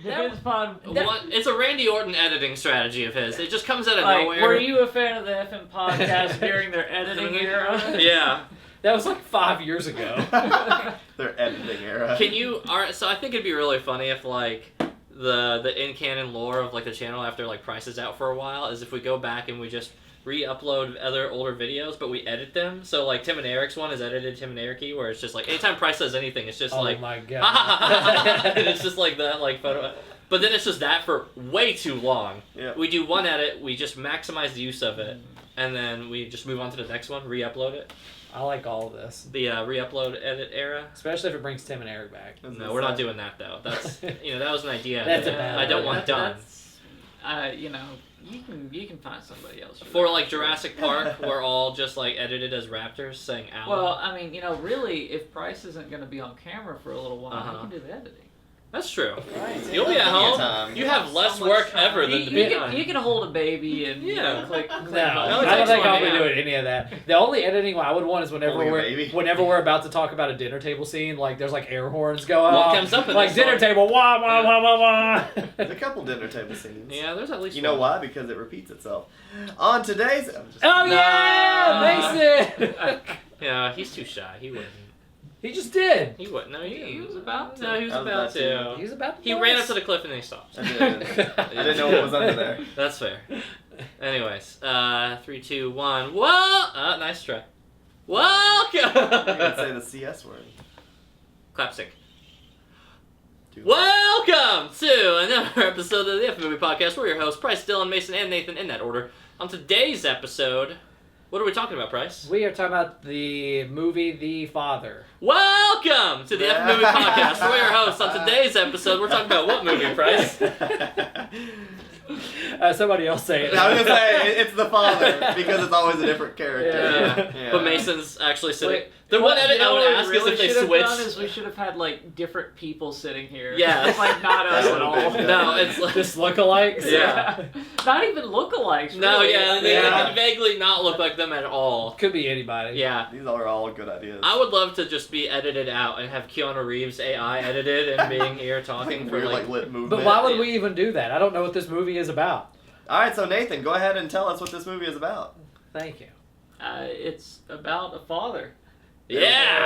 Defense Pod. It's a Randy Orton editing strategy of his. It just comes out of Like, nowhere. were you a fan of the FM podcast during their editing era? Yeah. That was like 5 years ago. Their editing era. Alright, so I think it'd be really funny if, like, the in-canon lore of, like, the channel after, like, Price is out for a while is if we go back and we just re-upload other older videos, but we edit them. So, like, Tim and Eric's one is edited Tim and Eric-y, where it's just, like, anytime Price says anything, it's just, Oh like... my god. and it's just, like, that, like, photo... But then it's just that for way too long. Yeah. We do one edit, we just maximize the use of it, and then we just move on to the next one, re-upload it. I like all of this. The re-upload edit era. Especially if it brings Tim and Eric back. No, we're not doing that, though. That's, that was an idea That's a that bad I don't idea. want done. You can find somebody else. For, like, Jurassic Park, we're all just, like, edited as raptors saying ow. Well, I mean, really, if Price isn't going to be on camera for a little while, he can do the editing. That's true. Right. You'll be at home. Time. You have less So much work time. ever than to be You can hold a baby and click. No, only I don't takes think one I'll be hand. doing any of that. The only editing I would want is whenever Holding a baby. we're about to talk about a dinner table scene, like there's like air horns going What off. comes up in like this dinner one? table, wah wah wah wah wah. There's a couple dinner table scenes. Yeah, there's at least You know one. why? Because it repeats itself. On today's... I'm just- Oh No. yeah, Mason. Yeah, he's too shy. He wouldn't. He just did. He wouldn't. No, He was about to. No, he was I was about about to. to. He was about to. He ran up to the cliff and then he stopped. I didn't know what was under there. That's fair. Anyways, 3, 2, 1. Whoa! Nice try. You could say Welcome. the CS word. Clapstick. Dude. Welcome to another episode of the F Movie Podcast. We're your hosts, Price, Dylan, Mason, and Nathan, in that order. On today's episode, what are we talking about, Price? We are talking about the movie The Father. Welcome to the F Movie Podcast. We're your hosts. On today's episode, we're talking about what movie, Price? Somebody else say it. I was gonna say it's the father because it's always a different character. Yeah. But Mason's actually sitting. Wait, The one edit I would what we ask really is if they should have switch. done is we should have had like different people sitting here. Yeah. It's like not us That at all. would've been No, it's like. Just lookalikes. Yeah. Not even lookalikes. No, really. yeah, they Yeah. can vaguely not look like them at all. Could be anybody. Yeah. These are all good ideas. I would love to just be edited out and have Keanu Reeves AI edited and being here talking for Weird, like. lip movement. But why would we even do that? I don't know what this movie is about. All right, so Nathan, go ahead and tell us what this movie is about. Thank you. It's about a father. Yeah!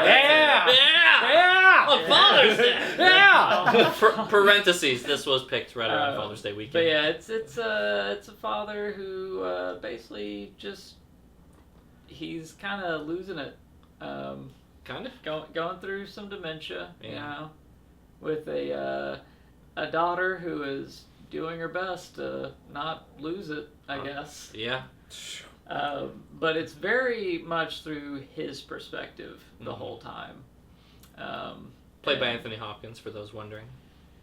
Yeah! Yeah! Yeah! On Father's Day! Yeah! Parentheses, this was picked right around Father's Day weekend. But yeah, it's a father who basically just he's kind of losing it, Kind of? going through some dementia, you Yeah. know, with a daughter who is doing her best to not lose it, I guess. Yeah. But it's very much through his perspective the Mhm. whole time. Played by and- Anthony Hopkins, for those wondering.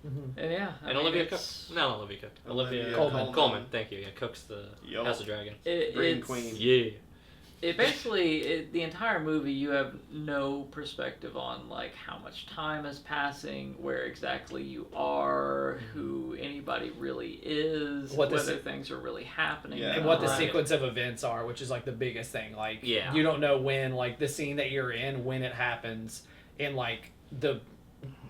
Mhm. And yeah, I And mean, Olivia Cook. it's- No, not Olivia Cook. Olivia Coleman. Thank you. Yeah, Cook's the Yo. House of Dragon. Green It's, Queen. Yeah. It basically, the entire movie, you have no perspective on like how much time is passing, where exactly you are, who anybody really is, What the whether se- things are really happening. Yeah. And what the Right. sequence of events are, which is like the biggest thing. Like, Yeah. you don't know when, like, the scene that you're in, when it happens, and like the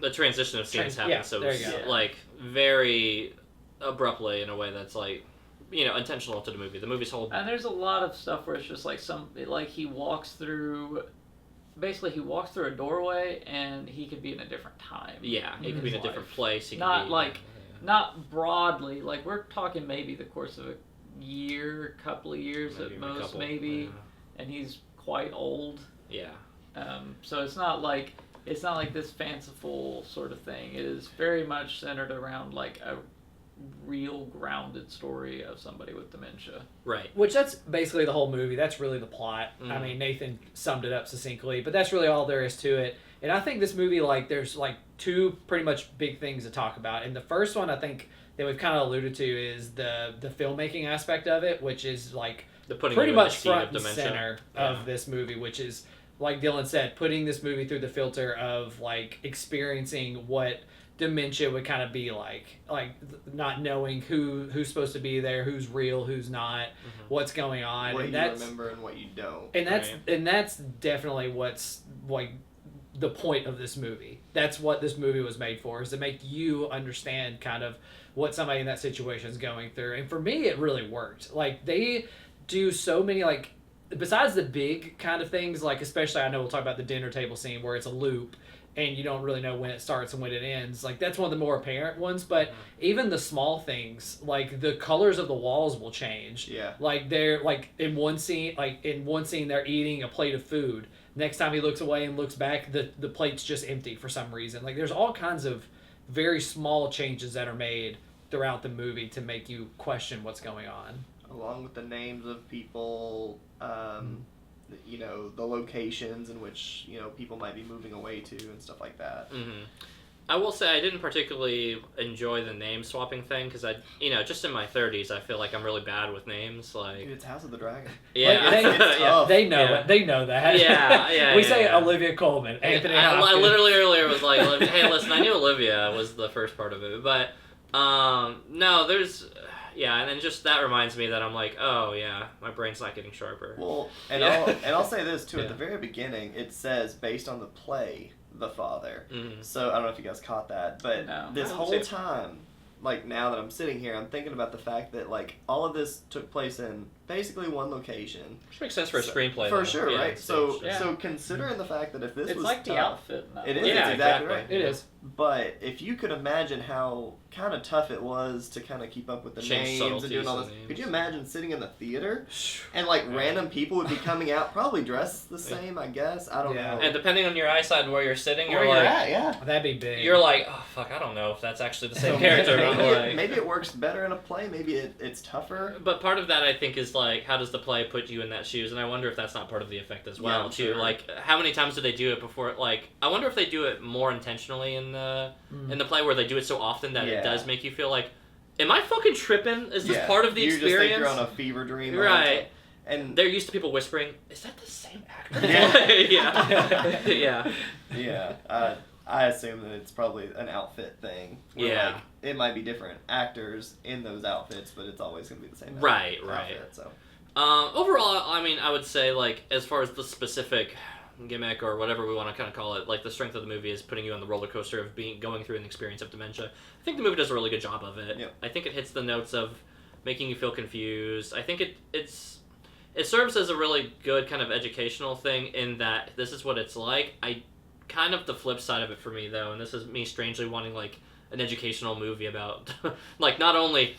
The transition of scenes happens, yeah, so there it's you go. like very abruptly in a way that's like, intentional to the movie. The movie's whole. And there's a lot of stuff where it's just like he walks through. Basically, he walks through a doorway, and he could be in a different time. Yeah, it could be in a his different life. place. He could Not be, like- Not broadly, like we're talking maybe the course of a year, couple of years maybe at a most, couple, maybe, and he's quite old. Yeah. So it's not like this fanciful sort of thing. It is very much centered around like a real grounded story of somebody with dementia. Right. which that's basically the whole movie. That's really the plot. I Mhm. mean, Nathan summed it up succinctly, but that's really all there is to it. And I think this movie, like, there's like two pretty much big things to talk about. And the first one, I think that we've kind of alluded to, is the filmmaking aspect of it, which is like The putting pretty you in the much seat front of and dementia. center Yeah. of this movie, which is, like Dylan said, putting this movie through the filter of like experiencing what dementia would kind of be like not knowing who's supposed to be there, who's real, who's not, what's going on, What and you that's remember and what you don't. and that's Right. and that's definitely what's like the point of this movie. That's what this movie was made for, is to make you understand kind of what somebody in that situation is going through. And for me, it really worked. Like, they do so many, like, besides the big kind of things, like, especially I know we'll talk about the dinner table scene where it's a loop and you don't really know when it starts and when it ends. Like, that's one of the more apparent ones, but even the small things, like the colors of the walls will change. Yeah. Like, they're like in one scene they're eating a plate of food. Next time he looks away and looks back, the plate's just empty for some reason. Like, there's all kinds of very small changes that are made throughout the movie to make you question what's going on. Along with the names of people, you know, the locations in which, you know, people might be moving away to and stuff like that. Mm-hmm. I will say I didn't particularly enjoy the name swapping thing because just in my 30s, I feel like I'm really bad with names. Like, Dude, it's House of the Dragon. yeah, Like, It's tough. They know Yeah. it. They know that. Yeah, We say yeah. Olivia Colman, Anthony I Hopkins. literally earlier was like, hey, listen, I knew Olivia was the first part of it, but no, there's. Yeah, and then just that reminds me that I'm like, oh yeah, my brain's not getting sharper. Well, and Yeah. I'll say this too. Yeah. At the very beginning, it says based on the play, The Father. Mhm. So I don't know if you guys caught that, but No, this I don't whole see it. time, like now that I'm sitting here, I'm thinking about the fact that like all of this took place in basically one location. Which makes sense for a So- screenplay. For though. sure, Yeah, right? stage, So yeah. so considering the fact that if this It's was like the tough, outfit. In that It is, one. Yeah, it's exactly exactly. right. It is. But if you could imagine how kind of tough it was to kind of keep up with the Change names and doing all this, subtleties of could you names. imagine sitting in the theater and like Yeah. random people would be coming out, probably dressed the Yeah. same, I guess. I don't Yeah. know. And depending on your eyesight and where you're sitting, where you're you're like, at, yeah. That'd be big. you're like, oh fuck, I don't know if that's actually the same Maybe character. maybe, but, like, maybe it works better in a play. Maybe it's tougher. But part of that, I think, is like, how does the play put you in that shoes? And I wonder if that's not part of the effect as well, Yeah, I'm too. sure. Like, how many times do they do it before? Like, I wonder if they do it more intentionally in the play, where they do it so often that Yeah. it does make you feel like, am I fucking tripping? Is this Yeah. part of the you experience? just think you're on a fever dream, the whole Right. time. And They're used to people whispering, "Is that the same actor?" Yeah. yeah, yeah. yeah, I assume that it's probably an outfit thing. Where, Yeah. like, it might be different actors in those outfits, but it's always going to be the same. Right, outfit, right. So. Overall, I mean, I would say, like, as far as the specific gimmick or whatever we want to kind of call it, like, the strength of the movie is putting you on the roller coaster of going through an experience of dementia. I think the movie does a really good job of it. Yep. I think it hits the notes of making you feel confused. I think it serves as a really good kind of educational thing in that this is what it's like. Kind of the flip side of it for me, though, and this is me strangely wanting, like, an educational movie about, like, not only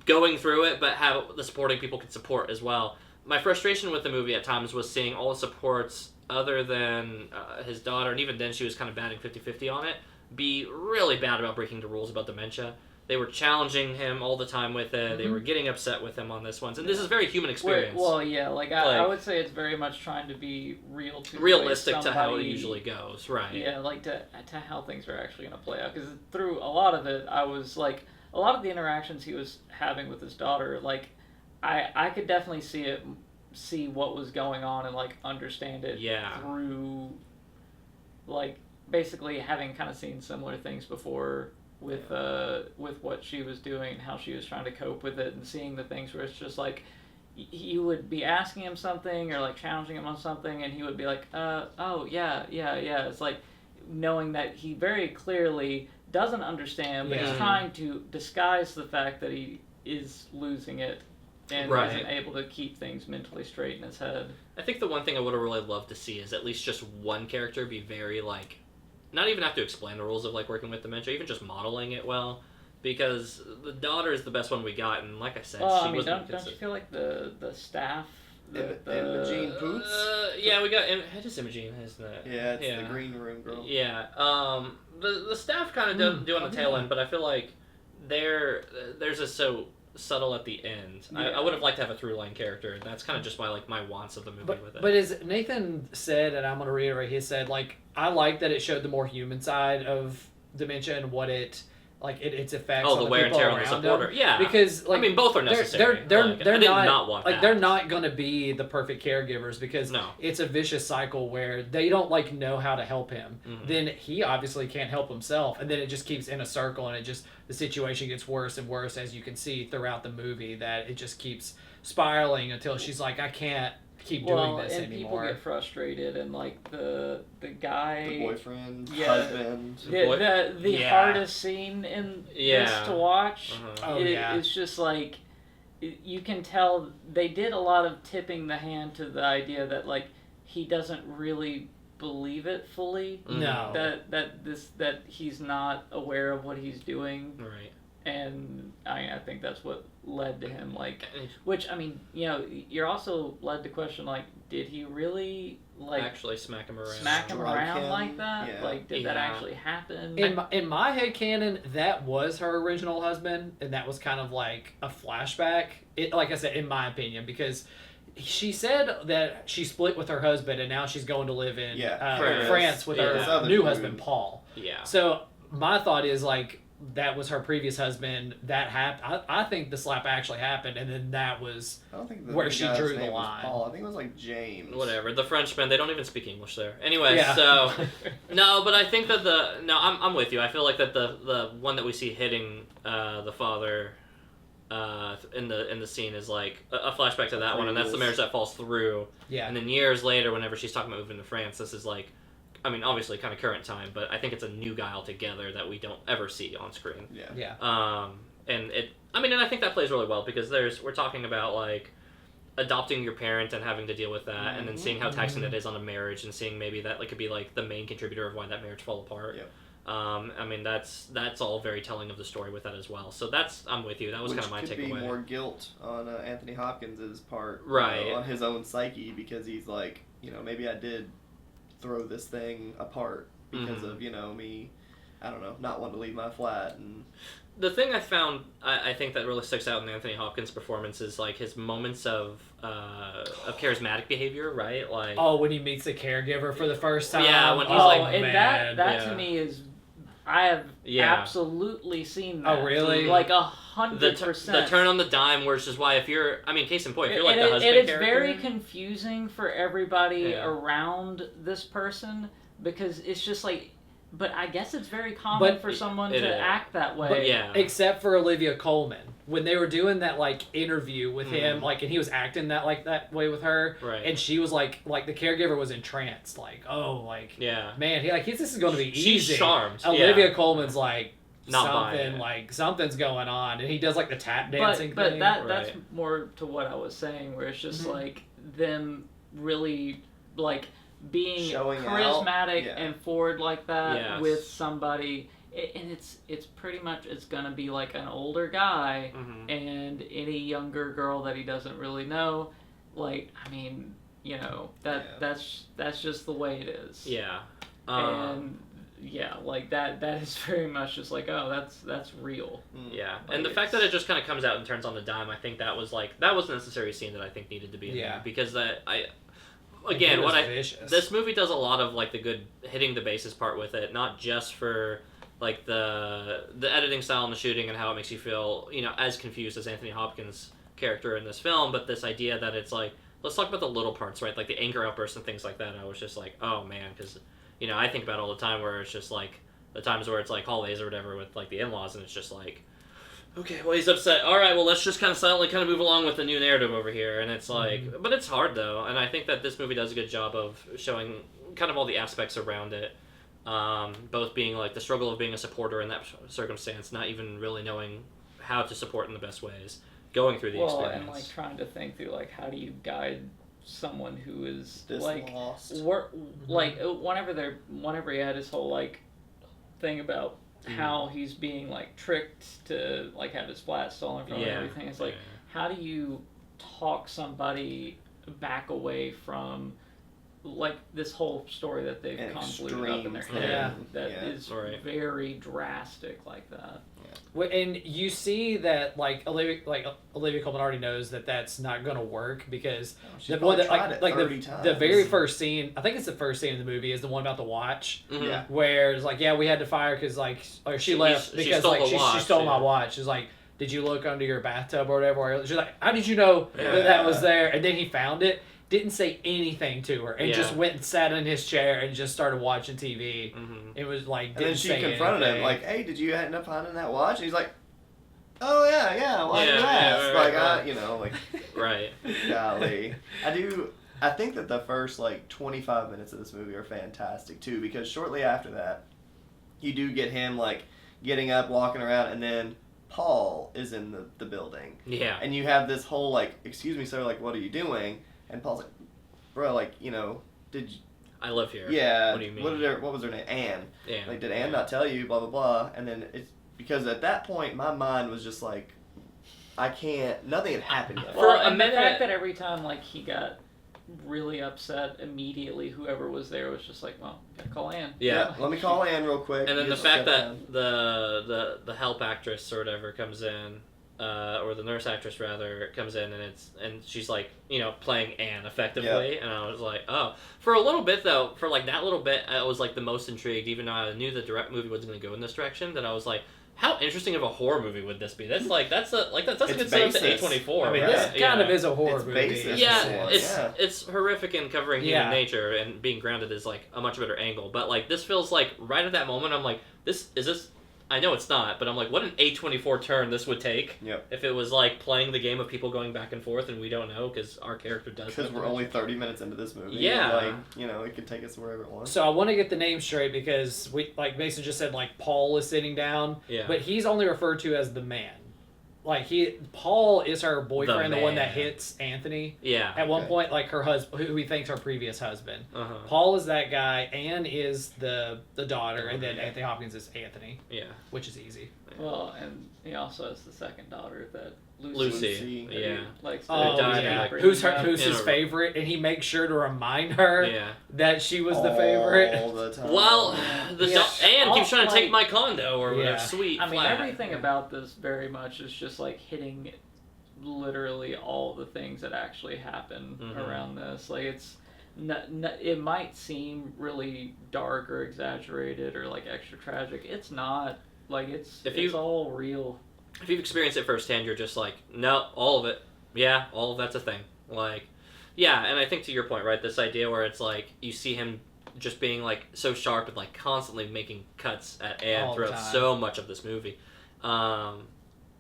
going through it, but how the supporting people can support as well. My frustration with the movie at times was seeing all the supports other than his daughter, and even then she was kind of batting 50-50 on it, be really bad about breaking the rules about dementia. They were challenging him all the time with it. They were getting upset with him on this one. And this is a very human experience. Well, yeah, I Like- would say it's very much trying to be real to the way realistic to how it somebody- usually goes, right? Yeah, like to how things are actually going to play out. Because through a lot of it, I was like, a lot of the interactions he was having with his daughter, like, I could definitely see what was going on and like understand it Yeah. through, like, basically having kind of seen similar things before with what she was doing, how she was trying to cope with it, and seeing the things where it's just like you would be asking him something or like challenging him on something, and he would be like, oh yeah. It's like knowing that he very clearly doesn't understand, but Yeah. he's trying to disguise the fact that he is losing it and Right. isn't able to keep things mentally straight in his head. I think the one thing I would have really loved to see is at least just one character be very, like, not even have to explain the rules of, like, working with dementia, even just modeling it well. Because the daughter is the best one we got, and like I said, Well, she I mean, wasn't don't you feel like the staff, Imogene Poots? Yeah, we got it is Imogene, isn't it? Yeah, it's the green room girl. Yeah. The staff kind of do on the tail end, but I feel like there's a so subtle at the end. Yeah. I would have liked to have a through line character, and that's kind of just my wants of the movie with it. But as Nathan said, and I'm going to reiterate, he said, like, I like that it showed the more human side of dementia and what its effects on the the wear and people tear on the around supporter. them. Yeah. Because, like, I mean, both are necessary. They're I did not want like that. they're not going to be the perfect caregivers because No. it's a vicious cycle where they don't like know how to help him. Mhm. Then he obviously can't help himself, and then it just keeps in a circle, and the situation gets worse and worse, as you can see throughout the movie, that it just keeps spiraling until she's like, I can't keep doing this and anymore. people get frustrated, and like the guy, The boyfriend, Yeah. husband. the Yeah. hardest scene in this to watch. Uh-huh. Oh, yeah. It's just like you can tell they did a lot of tipping the hand to the idea that like he doesn't really believe it fully. No. That he's not aware of what he's doing, Right. and I think that's what led to him like. Which I mean, you're also led to question like, did he really like Actually smack him around. smack him Drug around him? like that? Yeah. Like, did that Yeah. actually happen? In my head canon, that was her original husband, and that was kind of like a flashback. Like I said, in my opinion, because she said that she split with her husband, and now she's going to live in France with Yeah. her This other new dude. husband, Paul. Yeah. So my thought is like that was her previous husband. That happened. I think the slap actually happened, and then that was I don't think where the she guy's drew the name was line. Paul. I think it was like James. Whatever. The Frenchmen, they don't even speak English there. Anyway, Yeah. so no, but I think that I'm with you. I feel like that the one that we see hitting the father in the scene is like a flashback to that one, and that's the marriage that falls through. yeah. And then years later, whenever she's talking about moving to France, this is like, I mean, obviously kind of current time, but I think it's a new guy altogether that we don't ever see on screen. Yeah. Yeah. And and I think that plays really well because we're talking about like adopting your parent and having to deal with that, and then seeing how taxing it is on a marriage, and seeing maybe that like could be like the main contributor of why that marriage fell apart. Yep. I mean that's all very telling of the story with that as well. So I'm with you. That was Which kind of my could be takeaway. more guilt on Anthony Hopkins' part, Right. on his own psyche, because he's like, maybe I did throw this thing apart because of me, I don't know, not wanting to leave my flat. And The thing I found, I think that really sticks out in Anthony Hopkins' performance is like his moments of charismatic behavior, right? Like Oh, when he meets the caregiver for the first time. Yeah, when he's oh, like- and man. that yeah. to me is, I have Yeah. absolutely seen that. Oh, really? Like the 100%. the turn on the dime, which is why if you're, I mean, case in point, if you're like and the husband it's character, very confusing for everybody Yeah. around this person, because it's just like, but I guess it's very common But for someone it to is. act that way. But yeah. Except for Olivia Colman, when they were doing that like interview with him, like, and he was acting that way with her, Right. and she was like the caregiver was entranced, like, oh, like, yeah, man, this is going to be she's easy. charmed. Olivia yeah. Colman's like, Not buying something it. like something's going on, and he does like the tap dancing but thing. that's Right. more to what I was saying, where it's just Mhm. like them really like being Showing charismatic out, yeah. and forward like that Yes. with somebody, and it's pretty much it's gonna be like an older guy Mhm. and any younger girl that he doesn't really know. Like, I mean, that's just the way it is. Yeah. And yeah, like that is very much just like, oh, that's real. Yeah, Like, and the fact that it just kind of comes out and turns on the dime, I think that was a necessary scene that I think needed to be in Yeah. there, because It again, was vicious. this movie does a lot of like the good hitting the bases part with it, not just for like the editing style and the shooting and how it makes you feel, as confused as Anthony Hopkins' character in this film, but this idea that it's like, let's talk about the little parts, right? Like the anger outbursts and things like that. I was just like, oh man, because I think about it all the time where it's just like the times where it's like holidays or whatever with like the in-laws, and it's just like, okay, well, he's upset. All right, well, let's just kind of silently kind of move along with the new narrative over here. And it's like, but it's hard though, and I think that this movie does a good job of showing kind of all the aspects around it, both being like the struggle of being a supporter in that circumstance, not even really knowing how to support in the best ways, going through the experience. And like trying to think through like how do you guide someone who is This like lost. like whenever he had his whole like thing about how he's being like tricked to like have his flat stolen from him and everything. It's like, how do you talk somebody back away from like this whole story that they've An convoluted up in their extreme head thing. that Yeah. is Right. very drastic like that. And you see that like Olivia Colman already knows that that's not going to work, because She's the one probably that tried it like 30 the times. very first scene, I think it's the first scene in the movie, is the one about the watch. Mhm. Yeah. Where it's like, yeah, we had to fire because like, or she She- left she because stole like the she watch, stole my yeah. watch. She's like, did you look under your bathtub or whatever? She's like, how did you know Yeah. that was there? And then he found it, didn't say anything to her, and Yeah. just went and sat in his chair and just started watching TV. Mhm. It was like, And didn't then she say confronted him anything. like, "Hey, did you end up finding that watch?" And he's like, "Oh yeah, why Yeah, did you yeah, ask?" right, Like, right. like, Right. golly, I do. I think that the first like 25 minutes of this movie are fantastic too, because shortly after that, you do get him like getting up, walking around, and then Paul is in the building. Yeah. And you have this whole like, excuse me, sir, like, what are you doing? And Paul's like, bro, like, you know, did you, I live here. yeah, What do you mean? What was her name? Anne. Yeah. Like, did Anne not tell you? Blah, blah, blah. And then it's, because at that point, my mind was just like, I can't, nothing had happened yet. For Well, a and the minute- fact that every time like he got really upset, immediately whoever was there was just like, well, gotta call Ann. Yeah. Let me call Anne real quick. And then the Just fact sit that down. the help actress or whatever comes in, or the nurse actress rather comes in, and she's like, you know, playing Anne effectively, and I was like, oh. For a little bit though, for like that little bit, I was like the most intrigued, even though I knew the direct movie wasn't going to go in this direction. That I was like, how interesting of a horror movie would this be? That's a It's good setup to basis. A24. I mean, right? this kind of is a horror It's movie. basis. Yeah, Yeah. it's horrific in covering human Yeah. nature, and being grounded is like a much better angle. But like this feels like right at that moment, I'm like, this. I know it's not, but I'm like, what an A24 turn this would take. Yep. If it was like playing the game of people going back and forth, and we don't know because our character does. Because we're only 30 minutes into this movie. Yeah. Like, you know, it could take us wherever it wants. So I want to get the name straight because we, like Mason just said, like Paul is sitting down, Yeah. but he's only referred to as the man. Like Paul is her boyfriend, the one that man. hits Anthony Yeah. at one Okay. point, like her husband, who he thinks her previous husband. Uh-huh. Paul is that guy. Anne is the daughter, and then Yeah. Anthony Hopkins is Anthony, Yeah. which is easy. Well, and he also has the second daughter that Lucy. that he Yeah. likes to Oh, died, yeah. like, Who's bring up. who's in his a- favorite, and he makes sure to remind her Yeah. that she was the favorite. All the time. Well, the Yeah. Anne keeps trying to take Like- my condo or whatever. Yeah. Sweet. I mean, flat. everything about this very much is just like hitting literally all the things that actually happen Mhm. around this. Like it might seem really dark or exaggerated or like extra tragic. It's not. Like it's all real. If you've experienced it firsthand, you're just like, no, all of it. Yeah, all of that's a thing. Like, yeah, and I think to your point, right, this idea where it's like, you see him just being like so sharp and like constantly making cuts at Anne All the throughout time. so much of this movie.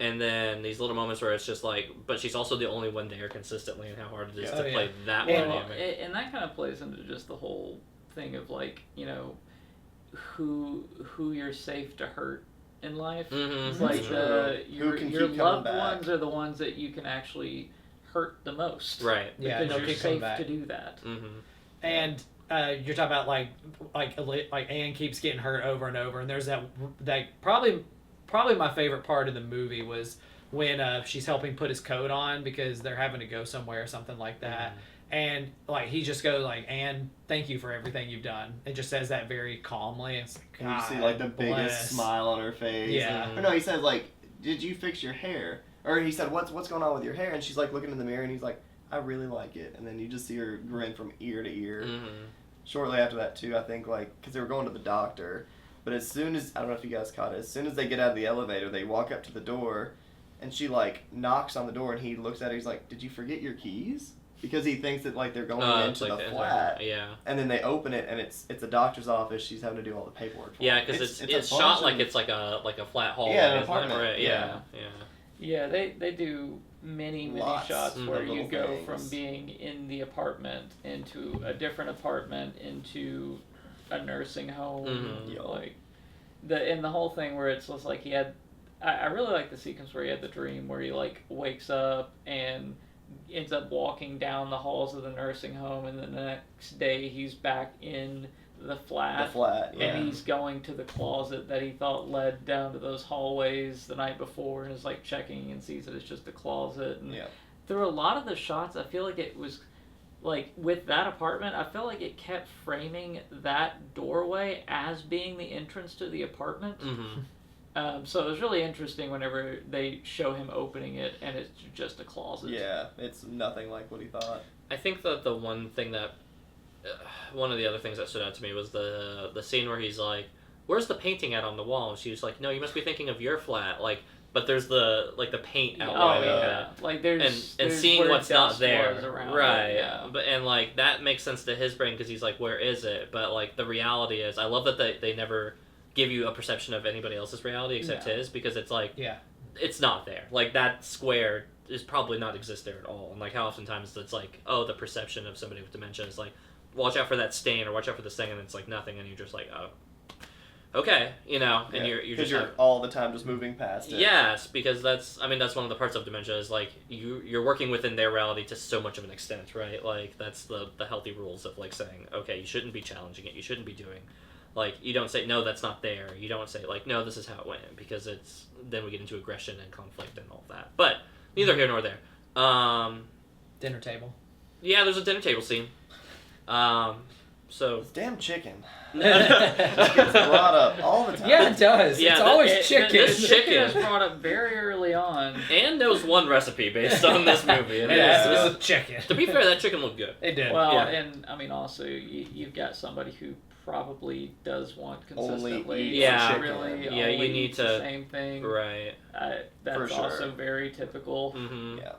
And then these little moments where it's just like, but she's also the only one there consistently, and how hard it is Yeah. to Oh, yeah. play that And- one. And that kind of plays into just the whole thing of like, you know, who you're safe to hurt in life. Mm-hmm. It's like Who your can your keep coming loved back? ones are the ones that you can actually hurt the most. Right. Yeah, Because no you're keep coming safe back. to do that. Mm-hmm. And you're talking about like Anne keeps getting hurt over and over, and there's that probably my favorite part of the movie was when she's helping put his coat on because they're having to go somewhere or something like that, and like he just goes like, Anne, thank you for everything you've done, and just says that very calmly. It's like, And you see God like the biggest bless. smile on her face. Yeah. Or no, he says like, "Did you fix your hair?" Or he said, "What's going on with your hair?" And she's like looking in the mirror, and he's like, "I really like it." And then you just see her grin from ear to ear. Mm-hmm. Shortly after that too, I think like because they were going to the doctor, but as soon as I don't know if you guys caught it, as soon as they get out of the elevator, they walk up to the door, and she like knocks on the door, and he looks at her. He's like, "Did you forget your keys?" Because he thinks that like they're going It's into like the flat. Yeah. And then they open it, and it's a doctor's office. She's having to do all the paperwork for. Yeah, it. because a it's bunch shot of- like it's like a flat hallway. Yeah, an isn't it? apartment, Right, yeah. yeah. Yeah, they do many Lots shots of where you little go things. from being in the apartment into a different apartment into a nursing home. Mhm. Yeah. Like the whole thing where it's just like he had. I really like the sequence where he had the dream where he like wakes up and ends up walking down the halls of the nursing home, and then the next day he's back in the flat. The flat, yeah. And he's going to the closet that he thought led down to those hallways the night before, and is like checking and sees that it's just a closet. And Yeah. through a lot of the shots, I feel like it was like with that apartment, I feel like it kept framing that doorway as being the entrance to the apartment. Mm-hmm. So it was really interesting whenever they show him opening it and it's just a closet. Yeah, it's nothing like what he thought. I think that the one thing that one of the other things that stood out to me was the scene where he's like, "Where's the painting at on the wall?" And she was like, "No, you must be thinking of your flat." Like, but there's the paint Oh outlining yeah, that. like there's And there's seeing where what's not dust there, was around right? it, yeah. But and like that makes sense to his brain because he's like, "Where is it?" But like the reality is, I love that they never give you a perception of anybody else's reality except No. his, because it's like Yeah. it's not there. Like that square is probably not exist there at all. And like how oftentimes it's like, oh, the perception of somebody with dementia is like, watch out for that stain or watch out for this thing, and it's like nothing, and you're just like, oh, okay, and you're just all the time just moving past it. Yes, because that's one of the parts of dementia is like you're working within their reality to so much of an extent, right? Like that's the healthy rules of like saying, okay, you shouldn't be challenging it, you shouldn't be doing, like you don't say no, that's not there. You don't say like no, this is how it went, because then we get into aggression and conflict and all that. But neither here nor there. Dinner table. Yeah, there's a dinner table scene. So This damn chicken Yeah, gets brought up all the time. it does. Yeah, it's always It- chicken. This chicken Chicken. is brought up very early on. and knows one recipe based on this movie. And It has to it's- do with chicken. to be fair, that chicken looked good. It did. Well, Yeah. and I mean, also you've got somebody who probably does want Only consistently. eats Yeah. really. Yeah, you only need eats to- the same thing. Right. That's For sure. also very typical. Mm-hmm. Yeah.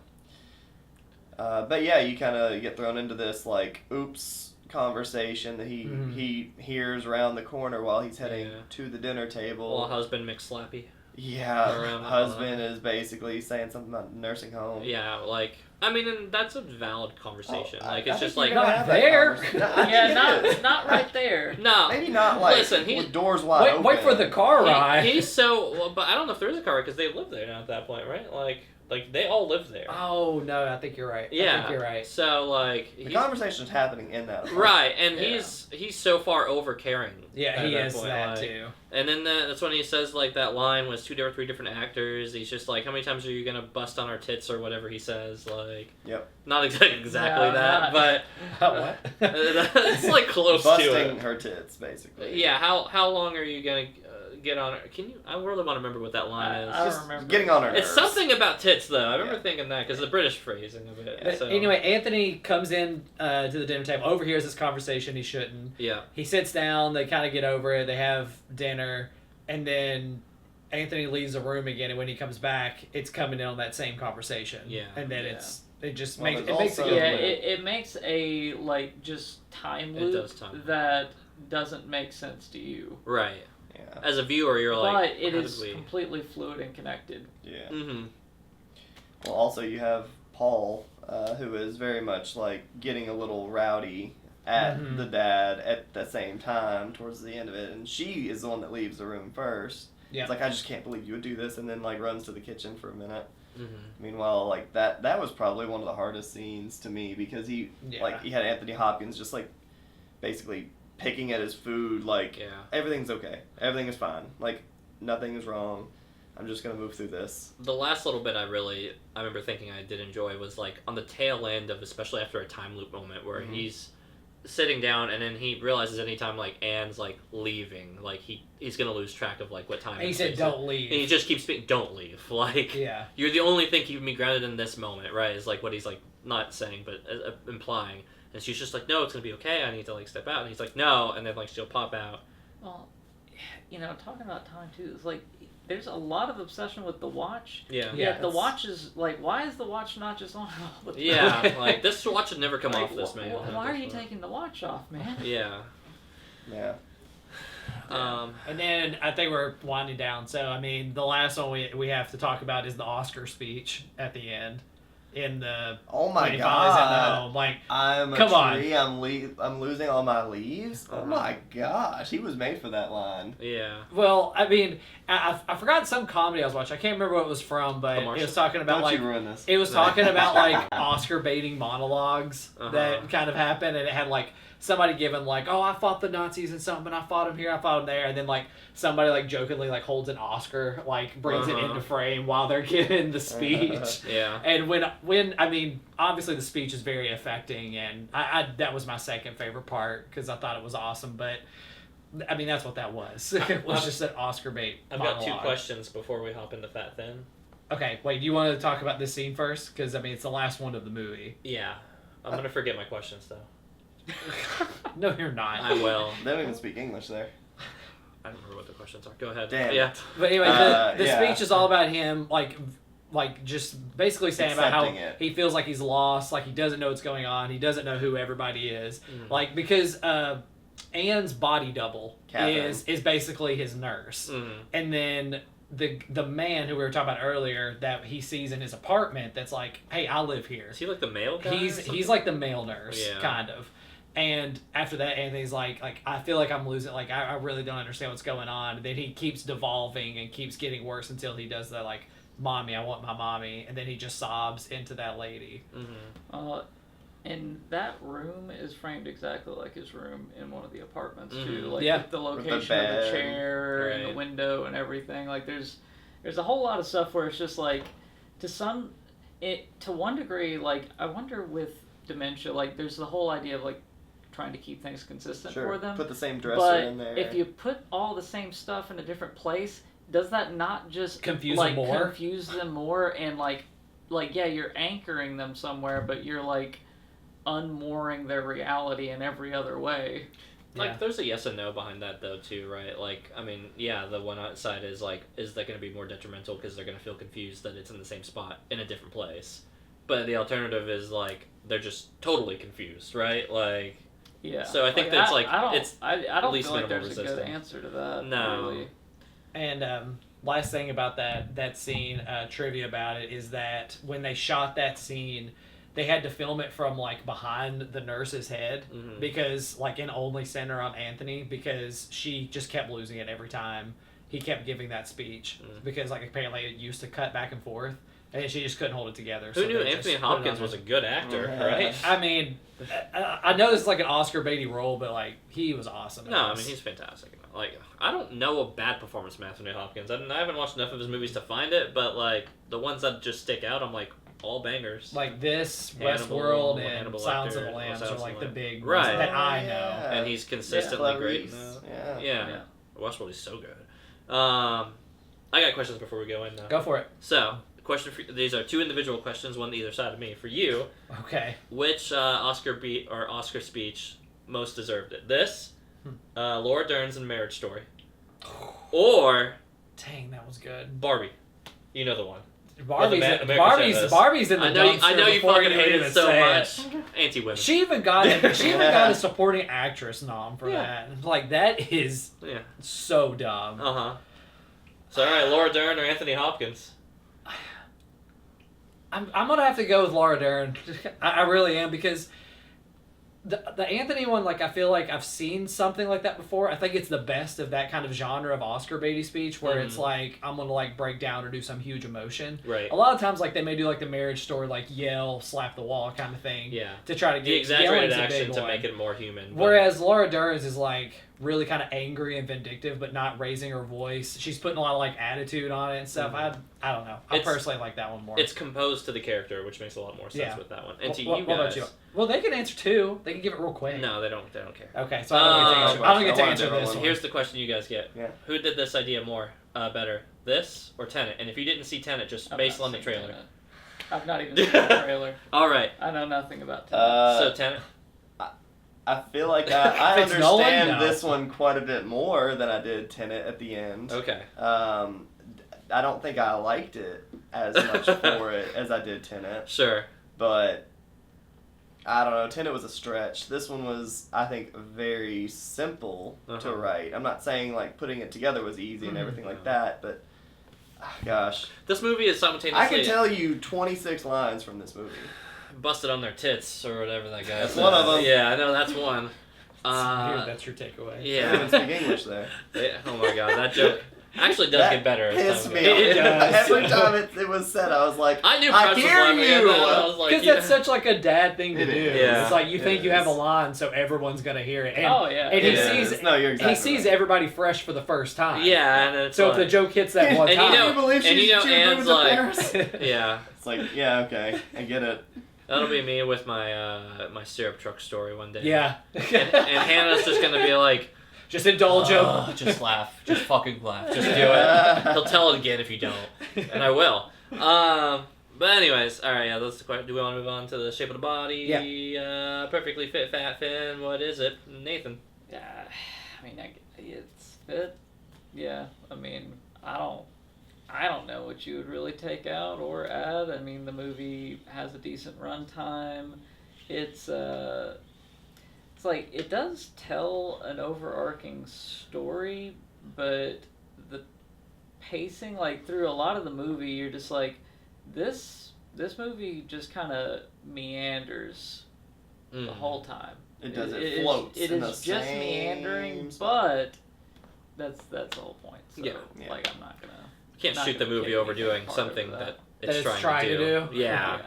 But yeah, you kind of get thrown into this like oops conversation that he hears around the corner while he's heading Yeah. to the dinner table. Well, husband McSlappy. Yeah, Around the husband is basically saying something about nursing home. Yeah, like I mean, and that's a valid conversation. Oh, like I it's think just you're like gonna Not have that there. conversation. I think Yeah, it is. not right there. no. Maybe not like Listen, he- with doors wide open. Wait for the car ride. He's so, well, but I don't know if there is a car because they live there now at that point, right? Like they all live there. Oh no, I think you're right. I Yeah. think you're right. So like The he's, conversation's happening in that. apartment. right, and Yeah. he's so far over caring. Yeah, at he that is point, that like- too. And then that's when he says like that line was 2 or 3 different actors. He's just like, how many times are you gonna bust on our tits or whatever he says? Like, Yep. not exactly No, that, not- but What? it's like close to Busting it. her tits, basically. Yeah, how long are you gonna get on her? Can you? I really want to remember what that line is. I Just remember. getting on her It's nerves. something about tits though. I remember Yeah. thinking that because the British phrasing of it. But so. anyway, Anthony comes in to the dinner table, overhears this conversation he shouldn't. Yeah. He sits down, they kind of get over it, they have dinner, and then Anthony leaves the room again, and when he comes back, it's coming in on that same conversation. Yeah. And then Yeah. it just Well, makes there's it makes it also- go Yeah, weird. it makes a like just time It loop does time. that doesn't make sense to you. Right. Yeah. As a viewer, you're like, But it how is did we? completely fluid and connected. Yeah. Mm-hmm. Well, also you have Paul, who is very much like getting a little rowdy at Mhm. the dad at the same time towards the end of it, and she is the one that leaves the room first. Yeah. It's like, I just can't believe you would do this, and then like runs to the kitchen for a minute. Mm-hmm. Meanwhile, like that was probably one of the hardest scenes to me because he had Anthony Hopkins just like basically picking at his food like Yeah. everything's okay, everything is fine, like nothing is wrong. I'm just gonna move through this. The last little bit I remember thinking I did enjoy was like on the tail end of, especially after a time loop moment where Mhm. he's sitting down and then he realizes anytime like Anne's like leaving, like he's gonna lose track of like what time. And he and said, space "Don't is. leave." And he just keeps speaking, "Don't leave." Like Yeah. you're the only thing keeping me grounded in this moment, right? Is like what he's like not saying but implying. And she's just like, "No, it's gonna be okay. I need to like step out." And he's like, "No," and then like she'll pop out. Well, talking about time too, it's like there's a lot of obsession with the watch. Yeah. Yeah. Yet the watch is like, why is the watch not just on all the time? Yeah, like this watch should never come Like, off this man. Why are you taking the watch off, man? Yeah. Yeah. And then I think we're winding down. So I mean, the last one we have to talk about is the Oscar speech at the end. In the Oh my when he finally is at the god. home. Like, I'm a Come on. tree. I'm losing all my leaves. Oh Uh-huh. my gosh, he was made for that line. Yeah. well, I mean, I forgot some comedy I was watching. I can't remember what it was from, but The it Martian? was talking about Don't like you ruin this. it was talking about like Oscar baiting monologues Uh-huh. that kind of happened, and it had like somebody giving like, "Oh, I fought the Nazis and something. I fought them here. I fought them there," and then like somebody like jokingly like holds an Oscar, like brings it Uh-huh. into frame while they're giving the speech. Yeah. And when I mean, obviously the speech is very affecting, and I that was my second favorite part because I thought it was awesome. But I mean, that's what that was. It was just an Oscar bait. I've got 2 monologue. questions before we hop into Fat Thin. Okay, wait. Do you want to talk about this scene first? Because I mean, it's the last one of the movie. Yeah. I'm gonna forget my questions though. No, you're not. I will. They don't even speak English there. I don't remember what the questions are. Go ahead. Damn. Yeah. But anyway, the yeah. speech is all about him, like just basically saying about how Accepting it. he feels like he's lost, like he doesn't know what's going on, he doesn't know who everybody is, Mm. like because Anne's body double Catherine. is basically his nurse, Mm. and then the man who we were talking about earlier that he sees in his apartment that's like, hey, I live here. Is he like the male guy? He's like the male nurse, Yeah. kind of. And after that, Anthony's like I feel like I'm losing. Like I really don't understand what's going on. And then he keeps devolving and keeps getting worse until he does the like, mommy, I want my mommy, and then he just sobs into that lady. Mm-hmm. And that room is framed exactly like his room in one of the apartments too. Mhm. Like Yeah. with the location of the bed. chair and the Right. window and everything. Like there's a whole lot of stuff where it's just like to one degree, like I wonder with dementia, like there's the whole idea of like trying to keep things consistent Sure. for them. Put the same dresser But in there. if you put all the same stuff in a different place, does that not just Confuse like them more? confuse them more and like yeah, you're anchoring them somewhere, but you're like unmooring their reality in every other way. Like, Yeah. there's a yes and no behind that, though, too, right? Like, I mean, yeah, the one side is, like, is that going to be more detrimental because they're going to feel confused that it's in the same spot in a different place? But the alternative is, like, they're just totally confused, right? Like, Yeah. So I think that's, like, I don't, it's I don't least feel like minimal there's a good resistance. answer to that. No. Really. And last thing about that scene, trivia about it, is that when they shot that scene, they had to film it from like behind the nurse's head Mhm. because like in only center on Anthony because she just kept losing it every time he kept giving that speech because like apparently it used to cut back and forth and she just couldn't hold it together. Who so knew they Anthony just put it Hopkins on was a there. good actor, Yeah. right? I mean, I know this is like an Oscar Beatty role, but like he was awesome. in No, I this. mean, he's fantastic. Like, I don't know a bad performance from Anthony Hopkins. I haven't watched enough of his movies to find it, but, like, the ones that just stick out, I'm like, all bangers. like this, Hannibal, Westworld, and Hannibal Silence of Lecter, the Lambs Silence are of like the the big Right. ones that I know. Yeah. And he's consistently great in Clarice, that. Yeah. Yeah. Westworld is so good. I got questions before we go in now. Go for it. So, question for these are two individual questions, one to either side of me. For you, Okay. which Oscar speech most deserved it? This, Laura Dern's in Marriage Story, or Dang, that was good. Barbie? You know the one. Barbie's, American Barbie's, Chef is. Barbie's in the I know dumpster you before fucking you hate even it so say much. it. Anti-women. She even got a supporting actress nom for Yeah. that. Like that is Yeah. so dumb. Uh-huh. So, all right, Laura Dern or Anthony Hopkins? I'm gonna have to go with Laura Dern. I really am because the Anthony one, like I feel like I've seen something like that before. I think it's the best of that kind of genre of Oscar Beatty speech where it's like I'm gonna like break down or do some huge emotion. Right. A lot of times like they may do like the Marriage Story like yell, slap the wall kind of thing. Yeah. To try to The get exaggerated yelling's a action big to one. make it more human. but- Whereas Laura Dern's is like really kind of angry and vindictive, but not raising her voice. She's putting a lot of like attitude on it and stuff. I don't know. I It's- personally like that one more. It's composed to the character, which makes a lot more sense Yeah. with that one. And to What you about guys, you? Well, they can answer too. They can give it real quick. no, they don't care. Okay, so I don't get to answer. I don't get to I want answer different this one. one. Here's the question you guys get. Yeah. Who did this idea better, this or Tenet? And if you didn't see Tenet, just I've based not on the seen trailer. Tenet. I've not even seen the trailer. All right. I know nothing about Tenet. So Tenet. I feel like I If it's Nolan, understand no. this one quite a bit more than I did Tenet at the end. Okay. I don't think I liked it as much for it as I did Tenet, Sure. but I don't know. Tenet was a stretch. This one was, I think, very simple to Uh-huh. write. I'm not saying like putting it together was easy and everything like that, but gosh, This movie is simultaneously I can tell you 26 lines from this movie. busted on their tits or whatever that guy That's said. one of 'em. Yeah, I know that's one. That's your takeaway. I Yeah. didn't speak English there. Yeah, oh my god, that joke actually does That get better as pissed time me goes. off. It does. Every time it was said, I was like, I knew I Press was hear laughing at you. that. I was like, Because yeah. that's such like a dad thing to It do. is. Yeah. It's like you It think you have a is. line, so everyone's gonna hear it. And, Oh, yeah. And he It sees is. No, you're exactly he sees right. everybody fresh for the first time. Yeah, and it's So like, if the joke hits that one And you time, know- Can you believe and you know she Anne's moved to like- Paris? yeah, It's like, yeah, okay, I get it. that'll be me with my my syrup truck story one day. yeah. and Hannah's just gonna be like, Just indulge him. just laugh, just fucking laugh, just do it. He'll tell it again if you don't, and I will. But anyways, all right, yeah, that's the question. Do we want to move on to the shape of the body? Yeah. Perfectly fit fat Finn. What is it, Nathan? Yeah, I mean, it's fit. Yeah, I mean, I don't know what you would really take out or add. I mean, the movie has a decent runtime. It's like it does tell an overarching story, but pacing, like through a lot of the movie, you're just like, this movie just kind of meanders the whole time. It does. It floats. It in is the just same meandering, spot. but that's the whole point. So, Yeah. like, I'm not gonna. You can't not shoot the gonna movie take over anything doing apart something over that That it's it's trying to do. Yeah. Yeah.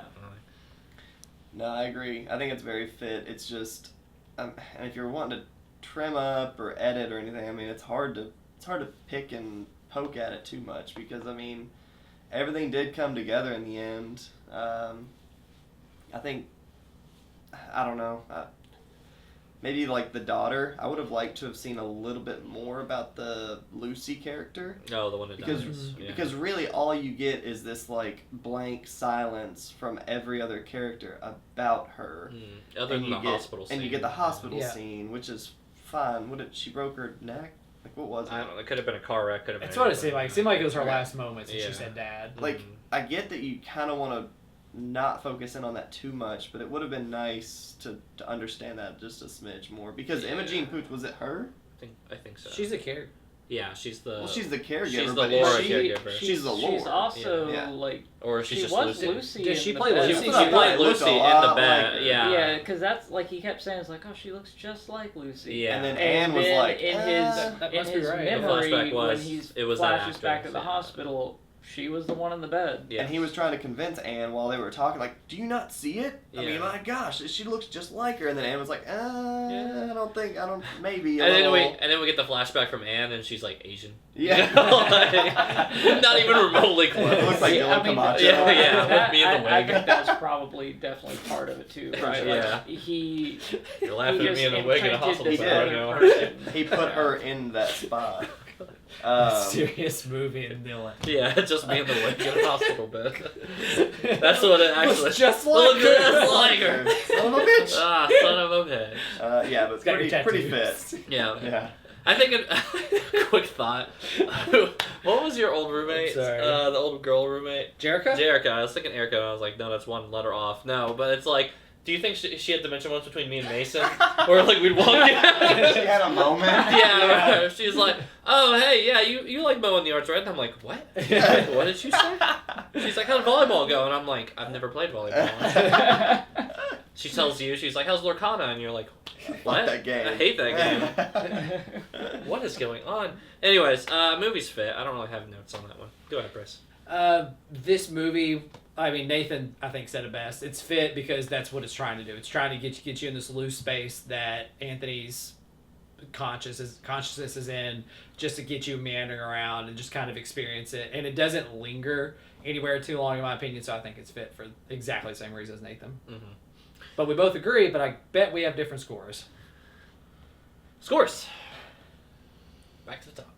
No, I agree. I think it's very fit. It's just, and if you're wanting to trim up or edit or anything, I mean, it's hard to pick and poke at it too much because I mean, everything did come together in the end. I think, I don't know. Maybe like the daughter. I would have liked to have seen a little bit more about the Lucy character. No, the one that Because dies. Yeah. because really all you get is this like blank silence from every other character about her. Other And than you the get- hospital scene. And you get the hospital Yeah. scene, which is fine. She broke her neck? Like what was it? I don't know. It could have been a car wreck. Could have been. That's what it seemed anything. like. It seemed like it was her Okay. last moments, and Yeah. she said, "Dad." Like I get that you kind of want to not focus in on that too much, but it would have been nice to understand that just a smidge more because Yeah. Imogene Pooch, was it her? I think so. She's a character. Yeah, she's the. Well, she's the caregiver, she's the but Laura is she, caregiver. she's the Lord. She's also Yeah. like. Or she's she just was Lucy. Does in she the play bed. Lucy? She That's what I played thought. It looked Lucy a in the lot bed. like her. Yeah. Yeah, because that's like he kept saying, it's like, oh, she looks just like Lucy. Yeah. And then And Anne was then like, in that his must be right. The memory, flashback was- when he's it was that flashes actress, back to the yeah. hospital, she was the one in the bed. Yeah. And he was trying to convince Anne while they were talking, like, do you not see it? I Yeah. mean, my gosh, she looks just like her. And then Anne was like, I don't think, maybe. a And then little. we get the flashback from Anne, and she's like Asian. Yeah. Like, not even remotely close. It looks like Yeah, Dylan I mean, Camacho. Yeah. that- with me in the I wig. think that's definitely part of it too, right? Yeah. Like, he You're laughing he at me just in a wig in a imprinted hospital He this did. bed. other You know? person. He put her in that spot. Serious movie in Dylan. Yeah, just me in the wig in a hospital bed. That's what it actually Looks just like Look her. just like her. Son of a bitch. Ah, son of a bitch. Yeah, but It's got your pretty tattoos. fit. Yeah. Yeah. I think quick thought. What was your old roommate? Sorry. The old girl roommate? Jerica? Jerica. I was thinking Erica, and I was like, no, that's one letter off. No, but it's like, do you think she had to mention once between me and Mason? Or like we'd walk in. She had a moment. Yeah, right. She's like, oh, hey, yeah, you like mowing the yards, right? And I'm like, what? What did you say? She's like, how's volleyball go? And I'm like, I've never played volleyball. She tells you, she's like, how's Lorcana? And you're like, what? Fuck that game. I hate that game. What is going on? Anyways, movie's fit. I don't really have notes on that one. Go ahead, Bryce. This movie, I mean, Nathan, I think, said it best. It's fit because that's what it's trying to do. It's trying to get you in this loose space that Anthony's consciousness is in, just to get you meandering around and just kind of experience it. And it doesn't linger anywhere too long, in my opinion, so I think it's fit for exactly the same reason as Nathan. Mm-hmm. But we both agree, but I bet we have different scores. Scores. Back to the top.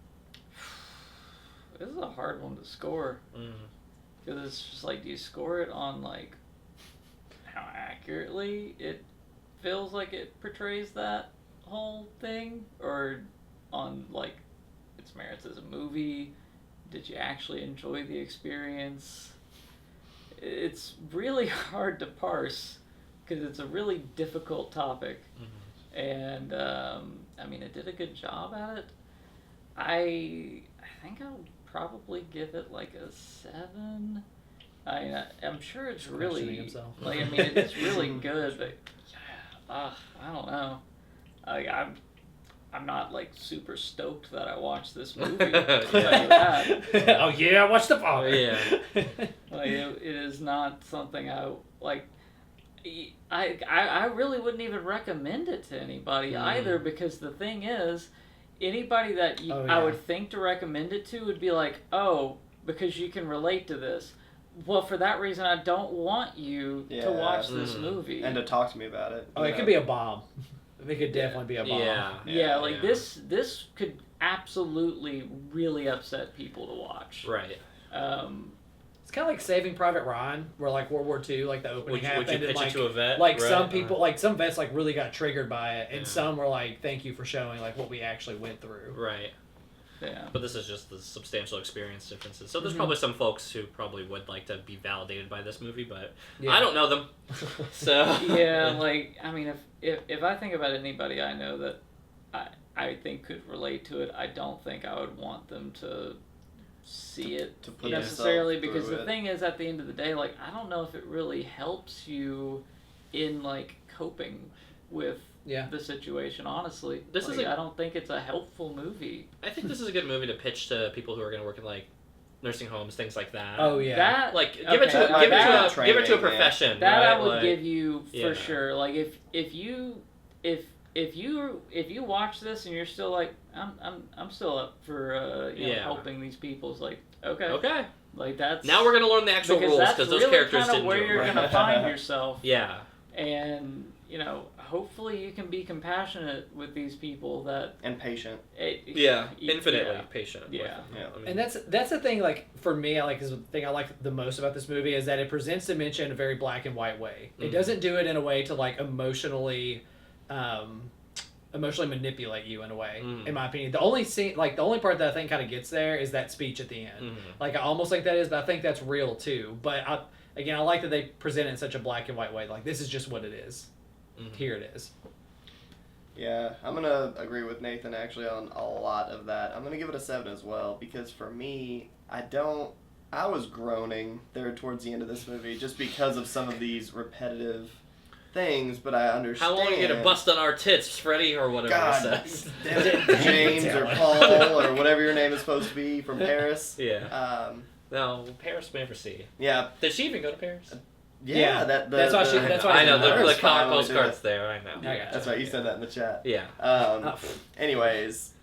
This is a hard one to score. Because it's just like, do you score it on like how accurately it feels like it portrays that whole thing, or on like its merits as a movie? Did you actually enjoy the experience? It's really hard to parse because it's a really difficult topic, and I mean, it did a good job at it. I think I'll probably give it like a 7. I'm sure it's Questioning really himself. like, I mean, it's really good, but yeah, I don't know. I'm not like super stoked that I watched this movie. I'll tell you that. Oh yeah, watch the father. Yeah. Like it is not something I like. I really wouldn't even recommend it to anybody either, because the thing is, anybody that I would think to recommend it to would be like, oh, because you can relate to this. Well, for that reason, I don't want you to watch this movie. And to talk to me about it. Oh, it could be a bomb. It could definitely be a bomb. Yeah. Like this could absolutely really upset people to watch. Right. It's kind of like Saving Private Ryan, where like World War II, like the opening happened. Would you pitch and, like, it to a vet? like right? some people, like some vets, like really got triggered by it, and Yeah. some were like, "Thank you for showing like what we actually went through." Right. Yeah. But this is just the substantial experience differences. So there's probably some folks who probably would like to be validated by this movie, but I don't know them. So Yeah, like I mean, if I think about anybody I know that I think could relate to it, I don't think I would want them to see it To put necessarily, yourself because through the it. thing is, at the end of the day, like, I don't know if it really helps you in like coping with Yeah. the situation. Honestly, This is I don't think it's a helpful movie. I think this is a good movie to pitch to people who are going to work in like nursing homes, things like that. Oh yeah. That Like give okay, it to That might give it be to good a give it to a training, yeah. profession. that right? I would Like, give you for yeah. sure. Like if you watch this and you're still like I'm still up for Yeah. helping these people, it's like okay. Okay. Like that's Now we're going to learn the actual because rules that's because those really characters kind of didn't where do it you're right. gonna find yourself. Yeah. And hopefully you can be compassionate with these people that And patient. Infinitely patient. with Yeah. them. Yeah. I mean, And that's the thing. Like for me, is the thing I like the most about this movie is that it presents dementia in a very black and white way. It Mhm. doesn't do it in a way to like emotionally manipulate you in a way. Mm. In my opinion, the only part that I think kind of gets there is that speech at the end. mhm. Like I almost think that is, but I think that's real too. But I like that they present it in such a black and white way. Like this is just what it is. Mhm. Here it is. Yeah, I'm gonna agree with Nathan actually on a lot of that. I'm gonna give it a 7 as well because for me, I was groaning there towards the end of this movie just because of some of these repetitive things, but I understand. How long are you going to bust on our tits, Freddy, or whatever God, it says? damn it, James or Paul or whatever your name is supposed to be from Paris. Yeah. No, Paris may never see. Yeah, Did she even go to Paris? yeah. That's why she- that's why I know, Paris the comic finally did postcard's it. there, I know. I gotcha. That's right. You said that in the chat. Yeah. Anyways,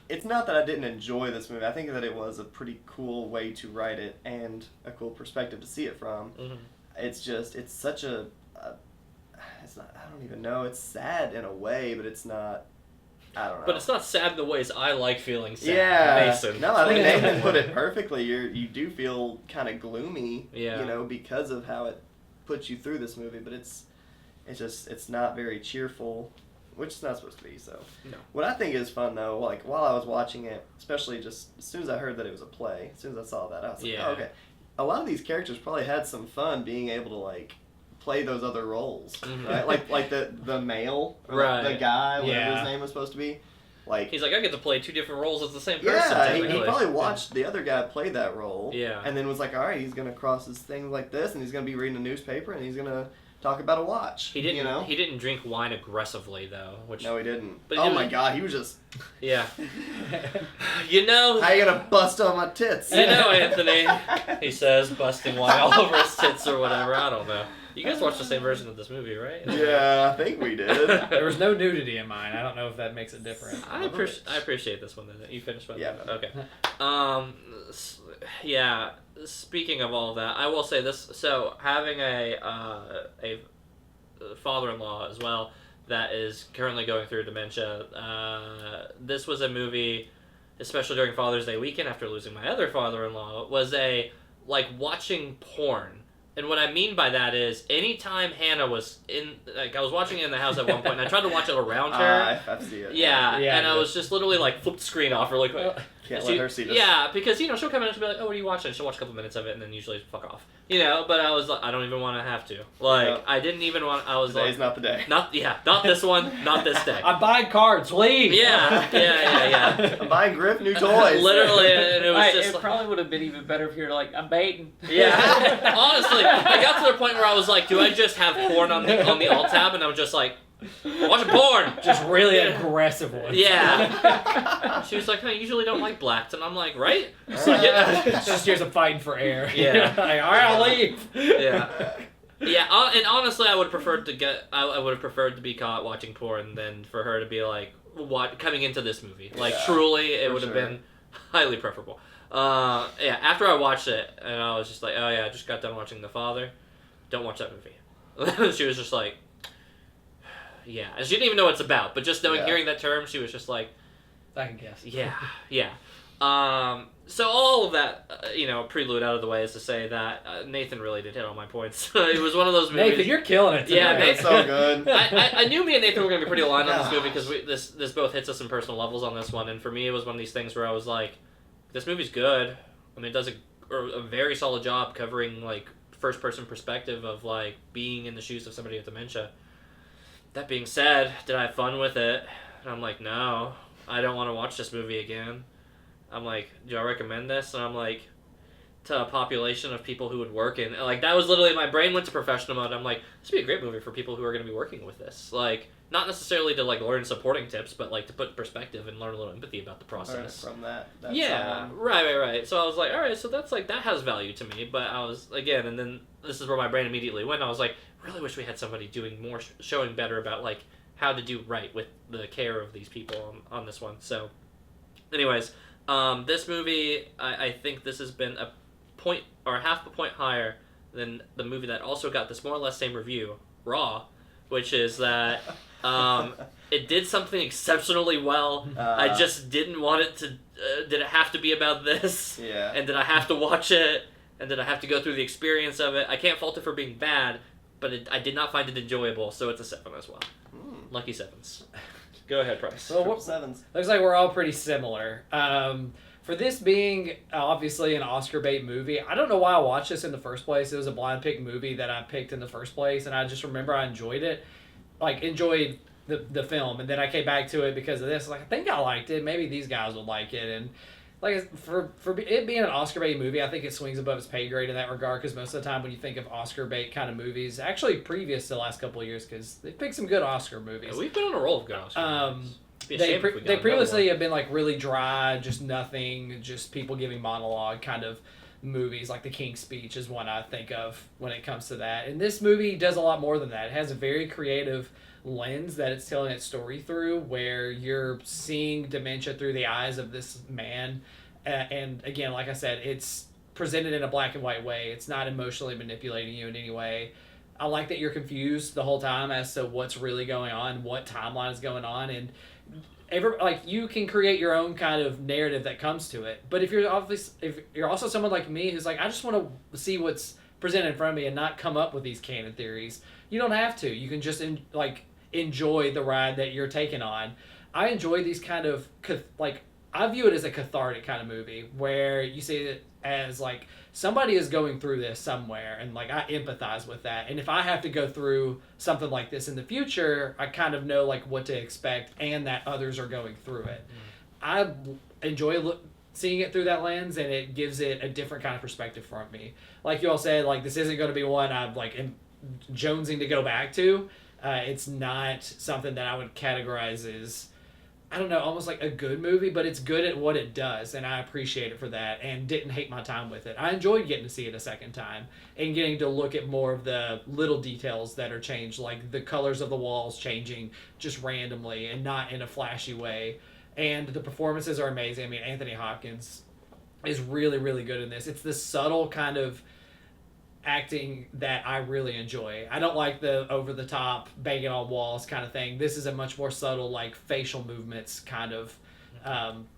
it's not that I didn't enjoy this movie. I think that it was a pretty cool way to write it and a cool perspective to see it from. Mhm. It's just, it's such it's not, I don't even know. It's sad in a way, but it's not, I don't know. But it's not sad in the ways I like feeling sad. Yeah. Mason. No, I think Nathan put it perfectly. You do feel kind of gloomy, Yeah. because of how it puts you through this movie, but it's not very cheerful, which it's not supposed to be. So No. what I think is fun though, like while I was watching it, especially just as soon as I heard that it was a play, as soon as I saw that, I was like, Yeah. oh, okay. A lot of these characters probably had some fun being able to like play those other roles, Mhm. right? Like the male, or Right. the guy, whatever Yeah. his name was supposed to be, like. He's like, I get to play two different roles as the same person. Yeah, he technically. probably watched the other guy play that role. Yeah. And then was like, all right, he's gonna cross his thing like this, and he's gonna be reading a newspaper, and he's gonna talk about a watch. He didn't. You know? He didn't drink wine aggressively though, which. No, he didn't. But Oh he my was- God, he was just. Yeah. You know. How you gonna bust on my tits? You know, Anthony. He says, busting wine all over his tits or whatever. I don't know. You guys watched the same version of this movie, right? Yeah, I think we did. There was no nudity in mine. I don't know if that makes it different. I appreciate this one. Then you finished with Yeah. that? Okay. Yeah. Speaking of all of that, I will say this. So having a father-in-law as well that is currently going through dementia. This was a movie, especially during Father's Day weekend after losing my other father-in-law, was watching porn. And what I mean by that is, anytime Hannah was I was watching it in the house at one point, and I tried to watch it around her. I see it. Yeah, Yeah, and I yeah. was just literally flipped the screen off, or Can't let her see this. Yeah, because she'll come in and she'll be like, "Oh, what are you watching?" She'll watch a couple minutes of it, and then usually fuck off. But I was like, I don't even want to have to. Yeah. I didn't even want. I was Today's like, not the day. not this one, not this day. I'm buying cards. Leave. Yeah. I'm buying Griff new toys. Literally, and it was just it like, probably would have been even better if you were like, I'm baiting. yeah. Honestly, I got to the point where I was like, do I just have porn on the alt tab, and I was just like, watching porn. Just really Yeah. aggressive ones. Yeah. She was like, I usually don't like blacks, and I'm like, right? It's like, it's just here's a fighting for air. Yeah. Like, all right, I'll leave. Yeah. Yeah, and honestly, I would have preferred to be caught watching porn than for her to be like, coming into this movie. Like, Yeah, truly, it for would have sure. been highly preferable. After I watched it, and I was just like, oh yeah, I just got done watching The Father. Don't watch that movie. She was just like, yeah. And she didn't even know what it's about, but just hearing that term, she was just like, I can guess. yeah. So all of that, prelude out of the way is to say that Nathan really did hit all my points. It was one of those movies. Nathan, you're killing it. Yeah, tonight. That's so good. I knew me and Nathan were going to be pretty aligned on this Gosh. movie because this both hits us in personal levels on this one. And for me, it was one of these things where I was like, this movie's good. I mean, it does a very solid job covering like first person perspective of like being in the shoes of somebody with dementia. That being said, did I have fun with it? And I'm like, no, I don't want to watch this movie again. I'm like, do I recommend this? And I'm like, to a population of people who would work in, like, that was literally, my brain went to professional mode. I'm like, this would be a great movie for people who are going to be working with this. Like, not necessarily to, like, learn supporting tips, but, like, to put perspective and learn a little empathy about the process. From that Yeah, someone. right. So I was like, all right, so that's like, that has value to me. But I was, again, and then this is where my brain immediately went. I was like, really wish we had somebody doing more, showing better about, like, how to do right with the care of these people on this one. So, anyways, this movie, I think this has been a point or half a point higher than the movie that also got this more or less same review, Raw, which is that it did something exceptionally well. I just didn't want it to. Did it have to be about this? Yeah. And did I have to watch it? And did I have to go through the experience of it? I can't fault it for being bad, but I did not find it enjoyable, so it's a 7 as well. Lucky 7s. Go ahead, Price. Well, Triple 7s. Looks like we're all pretty similar. For this being obviously an Oscar bait movie, I don't know why I watched this in the first place. It was a blind pick movie that I picked in the first place, and I just remember I enjoyed it. Like, enjoyed the film, and then I came back to it because of this. Like, I think I liked it. Maybe these guys would like it. And like, for it being an Oscar bait movie, I think it swings above its pay grade in that regard, because most of the time when you think of Oscar bait kind of movies, actually previous to the last couple of years, because they've picked some good Oscar movies. Yeah, we've been on a roll of good Oscar movies. They previously have been like really dry, just nothing, just people giving monologue kind of movies. Like The King's Speech is one I think of when it comes to that. And this movie does a lot more than that. It has a very creative lens that it's telling its story through, where you're seeing dementia through the eyes of this man. And again, like I said, it's presented in a black and white way. It's not emotionally manipulating you in any way. I like that you're confused the whole time as to what's really going on, what timeline is going on, and you can create your own kind of narrative that comes to it. But if you're also someone like me who's like, I just want to see what's presented in front of me and not come up with these canon theories, you don't have to. You can just enjoy the ride that you're taking on. I enjoy these kind of I view it as a cathartic kind of movie where you see it as like somebody is going through this somewhere, and like I empathize with that. And if I have to go through something like this in the future, I kind of know like what to expect and that others are going through it. I enjoy seeing it through that lens, and it gives it a different kind of perspective from me. Like you all said, like this isn't going to be one I'm like jonesing to go back to. It's not something that I would categorize as, I don't know, almost like a good movie, but it's good at what it does, and I appreciate it for that, and didn't hate my time with it. I enjoyed getting to see it a second time, and getting to look at more of the little details that are changed, like the colors of the walls changing just randomly and not in a flashy way. And the performances are amazing. I mean, Anthony Hopkins is really, really good in this. It's this subtle kind of acting that I really enjoy. I don't like the over-the-top, banging on walls kind of thing. This is a much more subtle, like, facial movements kind of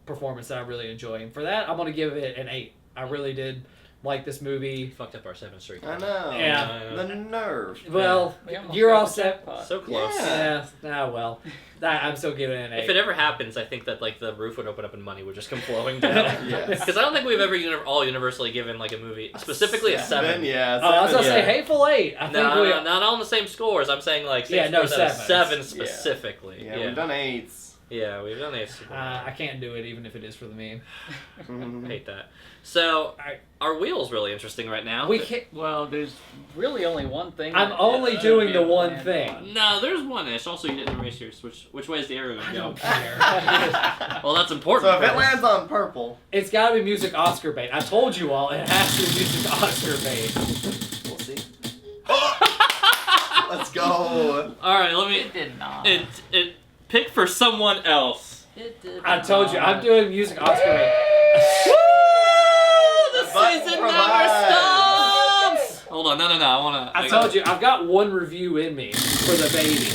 performance that I really enjoy. And for that, I'm going to give it an 8. I really did like this movie. Fucked up our 7 streak. I know. Yeah. The nerve. Well, We almost you're got all the set. jackpot. So close. Yeah. Well. I'm still giving it an 8. If it ever happens, I think that like the roof would open up and money would just come flowing down. Yes. Because I don't think we've ever all universally given like a movie specifically a 7. Yeah. Oh, I was going to say Yeah. Hateful Eight. I think No, not on the same scores. I'm saying like same Yeah, no, scores out of 7 sevens. specifically. Yeah, we've done 8s. Yeah, we've done 8. I can't do it even if it is for the meme. I hate that. So our wheel's really interesting right now. We can't. Well, there's really only one thing. I'm that only should doing be the able to one land thing. on. No, there's one ish. Also, you didn't erase yours. Which way is the arrow going I to go? don't care. Well, that's important. So if it Chris. lands on purple, It's got to be music Oscar bait. I told you all, it has to be music Oscar bait. we'll see. Let's go. All right, let me. It did not. It pick for someone else. It did I told you, I'm not. doing music Oscar bait. Woo! The button season provides. never stops. Hold on, no. I wanna. I told you, I've got one review in me for the baby.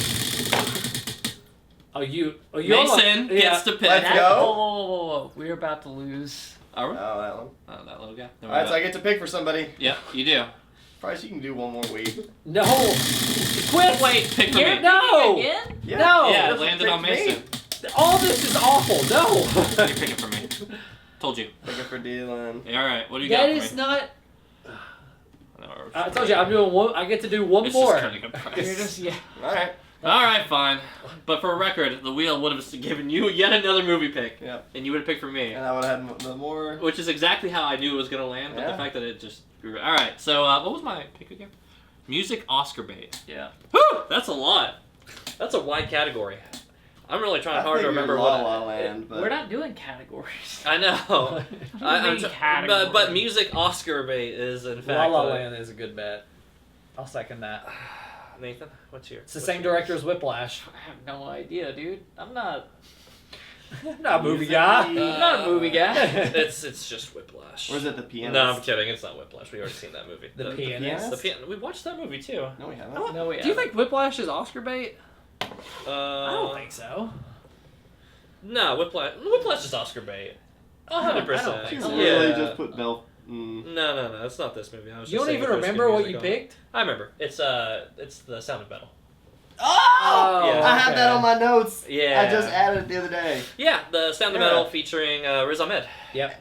You Mason gets to pick. Let's That- go. Whoa. We're about to lose. Are we? Oh, that one. Oh, that little guy. Alright, so I get to pick for somebody. Yep, you do. Price, you can do one more week. No! Quit! Wait, pick for You're me. No! Again? Yeah. No! Yeah, Doesn't it landed pick on me. Mason. All this is awful. No! You're picking for me. Told you. Picking for Dylan. Yeah, all right. What do you That got is for me? not. No, I told you, I'm doing one. I get to do one it's more. just cutting a price. You're just, yeah. Alright. All right, fine. But for a record, the wheel would have given you yet another movie pick, Yep. and you would have picked for me, And I would have had the more. which is exactly how I knew it was gonna land. But the Yeah. fact that it just grew. All right, so what was my pick again? Music Oscar bait. Yeah. Whew, that's a lot. That's a wide category. I'm really trying I hard to figured remember La what. La Land, but We're not doing categories. I know. What do you mean category? but music Oscar bait is in La fact. La Land is a good bet. I'll second that. Nathan, what's your? It's the same director as Whiplash. I have no idea, dude. I'm not. Not a movie Music. guy. I'm not a movie guy. It's just Whiplash. Or is it the pianist? No, I'm kidding. It's not Whiplash. We already seen that movie. The Pianist? Pianist. The piano. We watched that movie too. No, we haven't. No, we Do you think Whiplash is Oscar bait? I don't think so. No, Whiplash is Oscar bait. 100%. I don't think You so. really Yeah. just put Bell. No, it's not this movie. I was You just don't saying even if there's remember good what music you on. picked? I remember. It's the Sound of Metal. Oh! Yeah. I have that Okay. on my notes. Yeah. I just added it the other day. Yeah, the Sound of Yeah. Metal featuring Riz Ahmed.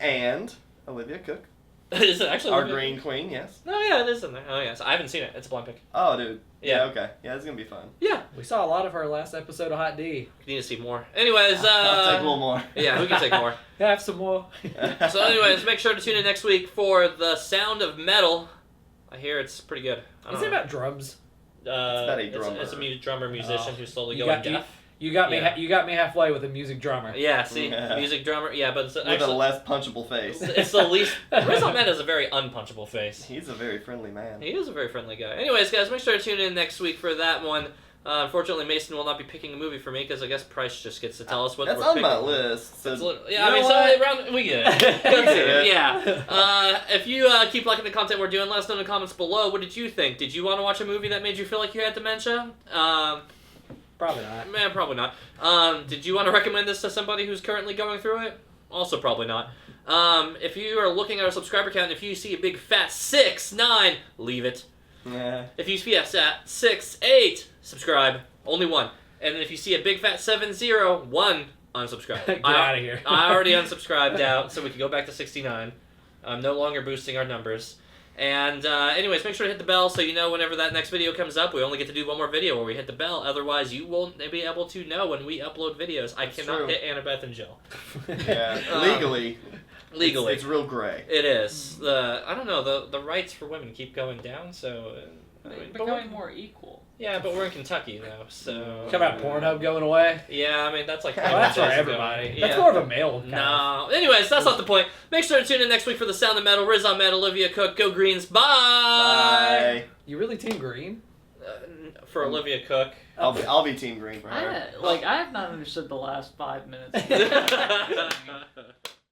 And Olivia Cook, Is it actually our Olivia? Green Queen. Yes. No, yeah, it is in there. Oh, yes. I haven't seen it. It's a blind pick. Oh, dude. Yeah. Okay. Yeah, it's gonna be fun. Yeah. We saw a lot of her last episode of Hot D. You need to see more. Anyways, I'll take a little more. yeah, we can take more. Have some more. So, anyways, make sure to tune in next week for the Sound of Metal. I hear it's pretty good. I Is don't it know. about drums? about a It's a drummer. drummer musician Oh. who's slowly You going got deaf. You got me. Yeah. You got me halfway with a music drummer. Yeah, see, Yeah. music drummer. Yeah, but it's With actually a less punchable face. it's the least. Riz Ahmed has a very unpunchable face. He's a very friendly man. He is a very friendly guy. Anyways, guys, make sure to tune in next week for that one. Unfortunately, Mason will not be picking a movie for me because I guess Price just gets to tell us what That's we're on picking. my list. So It's lit- you yeah, I know mean, what? so around we get it. That's it. Yeah. If you keep liking the content we're doing, let us know in the comments below. What did you think? Did you want to watch a movie that made you feel like you had dementia? Probably not. Man, probably not. Did you want to recommend this to somebody who's currently going through it? Also, probably not. If you are looking at our subscriber count and if you see a big fat 6-9, leave it. Yeah. If you see a fat 6-8, subscribe. Only one. And if you see a big fat 7-0, unsubscribe. Get out of here. I already unsubscribed out, so we can go back to 69. I'm no longer boosting our numbers. And anyways, make sure to hit the bell so you know whenever that next video comes up. We only get to do one more video where we hit the bell. Otherwise, you won't be able to know when we upload videos. I That's cannot true. hit Annabeth and Jill. Yeah. Legally. Legally. It's real gray. It is. I don't know, the rights for women keep going down, so... I mean, but we're- Becoming more equal. yeah, but we're in Kentucky, though, so... How about Pornhub going away? Yeah, I mean, that's like... Well, Well, that's for 5 days ago. everybody. Yeah. That's more of a male. Kind of. No. Anyways, that's not the point. Make sure to tune in next week for the Sound of Metal. Riz Ahmed, Olivia Cook, go Greens. Bye! Bye. You really Team Green? For Olivia Cook. I'll be Team Green for her. I have not understood the last 5 minutes.